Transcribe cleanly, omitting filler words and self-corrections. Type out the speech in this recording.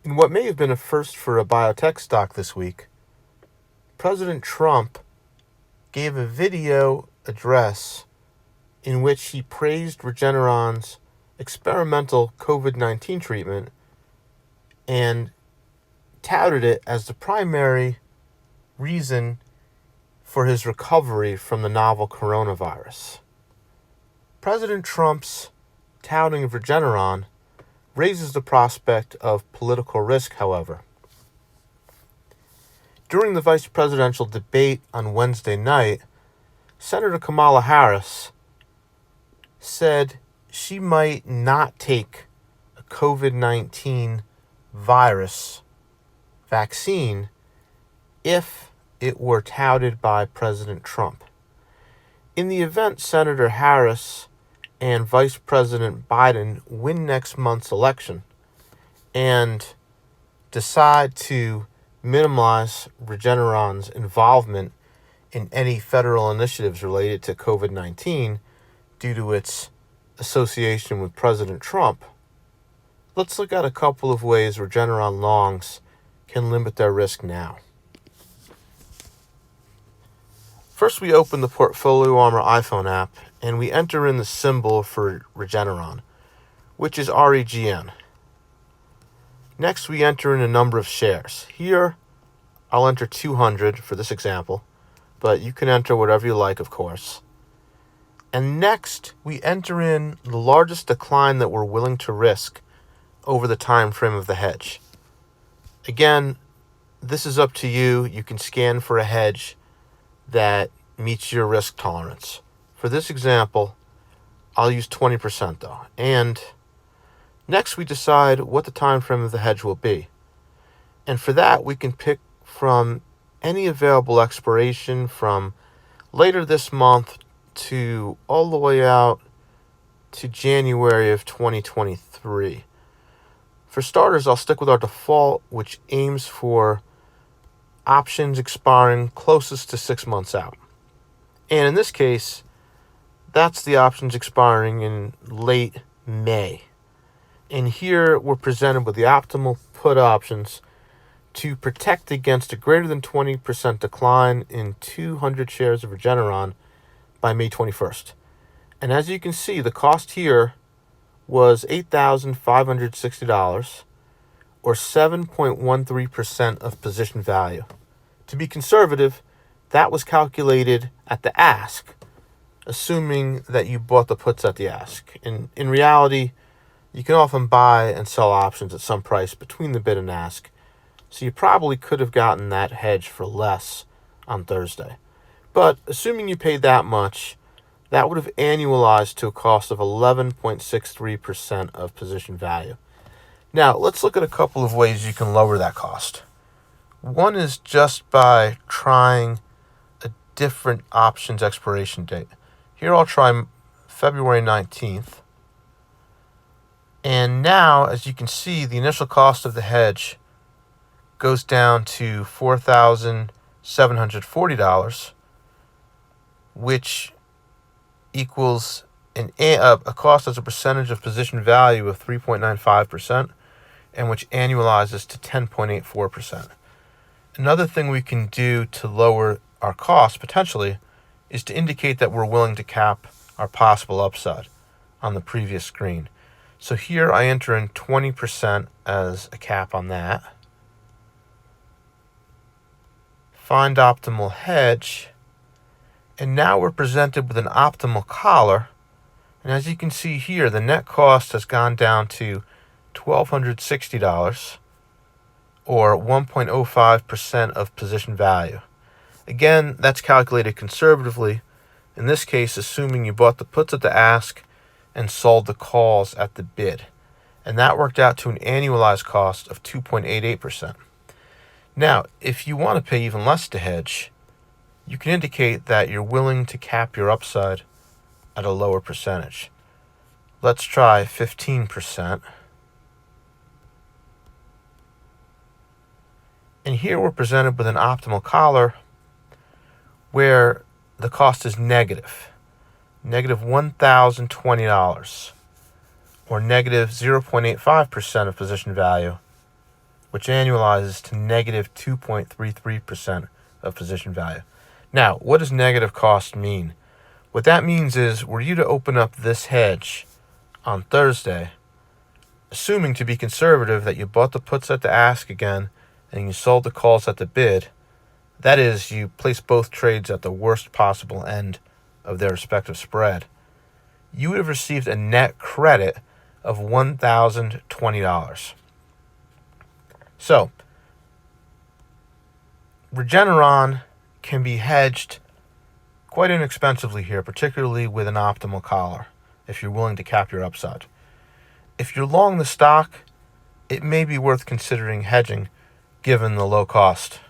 In what may have been a first for a biotech stock this week, President Trump gave a video address in which he praised Regeneron's experimental COVID-19 treatment and touted it as the primary reason for his recovery from the novel coronavirus. President Trump's touting of Regeneron raises the prospect of political risk, however. During the vice presidential debate on Wednesday night, Senator Kamala Harris said she might not take a COVID-19 virus vaccine if it were touted by President Trump. In the event Senator Harris and Vice President Biden win next month's election and decide to minimize Regeneron's involvement in any federal initiatives related to COVID-19 due to its association with President Trump, let's look at a couple of ways Regeneron longs can limit their risk now. First, we open the Portfolio Armor iPhone app and we enter in the symbol for Regeneron, which is REGN. Next, we enter in a number of shares. Here, I'll enter 200 for this example, but you can enter whatever you like, of course. And next, we enter in the largest decline that we're willing to risk over the time frame of the hedge. Again, this is up to you. You can scan for a hedge that meets your risk tolerance. For this example, I'll use 20% though. And next we decide what the time frame of the hedge will be. And for that, we can pick from any available expiration from later this month to all the way out to January of 2023. For starters, I'll stick with our default, which aims for options expiring closest to 6 months out. And in this case, that's the options expiring in late May. And here we're presented with the optimal put options to protect against a greater than 20% decline in 200 shares of Regeneron by May 21st. And as you can see, the cost here was $8,560 or 7.13% of position value. To be conservative, that was calculated at the ask, assuming that you bought the puts at the ask. In reality, you can often buy and sell options at some price between the bid and ask, so you probably could have gotten that hedge for less on Thursday. But assuming you paid that much, that would have annualized to a cost of 11.63% of position value. Now, let's look at a couple of ways you can lower that cost. One is just by trying a different options expiration date. Here I'll try February 19th. And now, as you can see, the initial cost of the hedge goes down to $4,740, which equals a cost as a percentage of position value of 3.95%, and which annualizes to 10.84%. Another thing we can do to lower our costs potentially is to indicate that we're willing to cap our possible upside on the previous screen. So here I enter in 20% as a cap on that. Find optimal hedge. And now we're presented with an optimal collar. And as you can see here, the net cost has gone down to $1,260 or 1.05% of position value. Again, that's calculated conservatively, in this case assuming you bought the puts at the ask and sold the calls at the bid. And that worked out to an annualized cost of 2.88%. Now, if you want to pay even less to hedge, you can indicate that you're willing to cap your upside at a lower percentage. Let's try 15%. And here we're presented with an optimal collar where the cost is negative $1,020, or negative 0.85% of position value, which annualizes to negative 2.33% of position value. Now, what does negative cost mean? What that means is, were you to open up this hedge on Thursday, assuming to be conservative that you bought the puts at the ask again and you sold the calls at the bid, that is, you placed both trades at the worst possible end of their respective spread, you would have received a net credit of $1,020. So, Regeneron can be hedged quite inexpensively here, particularly with an optimal collar, if you're willing to cap your upside. If you're long the stock, it may be worth considering hedging given the low cost.